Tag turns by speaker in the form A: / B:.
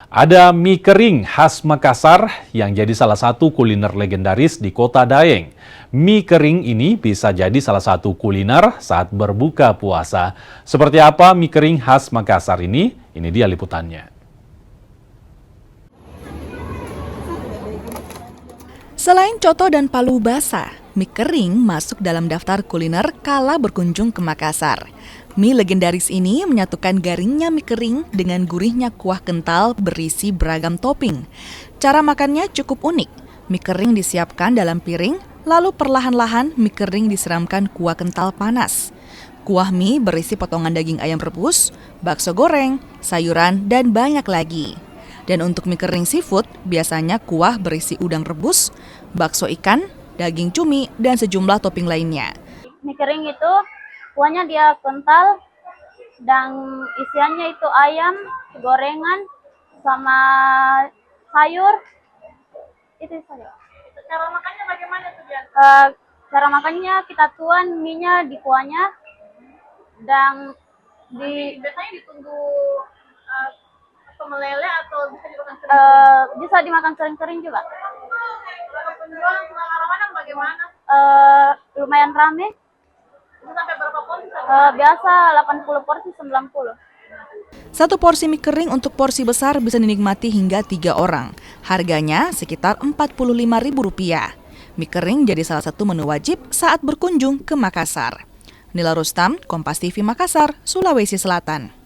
A: Ada mie kering khas Makassar yang jadi salah satu kuliner legendaris di Kota Daeng. Mie kering ini bisa jadi salah satu kuliner saat berbuka puasa. Seperti apa mie kering khas Makassar ini? Ini dia liputannya.
B: Selain coto dan palu basah, mie kering masuk dalam daftar kuliner kala berkunjung ke Makassar. Mie legendaris ini menyatukan garingnya mie kering dengan gurihnya kuah kental berisi beragam topping. Cara makannya cukup unik. Mie kering disiapkan dalam piring, lalu perlahan-lahan mie kering disiramkan kuah kental panas. Kuah mie berisi potongan daging ayam rebus, bakso goreng, sayuran, dan banyak lagi. Dan untuk mie kering seafood, biasanya kuah berisi udang rebus, bakso ikan, daging cumi, dan sejumlah topping lainnya.
C: Mie kering itu kuahnya dia kental dan isiannya itu ayam, gorengan, sama sayur. Itu saja.
D: Cara makannya bagaimana tuh, Bian?
C: Cara makannya kita tuang mie-nya di kuahnya dan
D: Biasanya ditunggu meleleh atau bisa dimakan sering-sering?
C: bisa dimakan sering-sering juga.
D: Kalau penjual selama Ramadan bagaimana?
C: Lumayan rame.
D: Bisa sampai berapa porsi?
C: Biasa 80 porsi 90.
B: Satu porsi mie kering untuk porsi besar bisa dinikmati hingga 3 orang. Harganya sekitar Rp45.000. Mie kering jadi salah satu menu wajib saat berkunjung ke Makassar. Nila Rustam, Kompas TV Makassar, Sulawesi Selatan.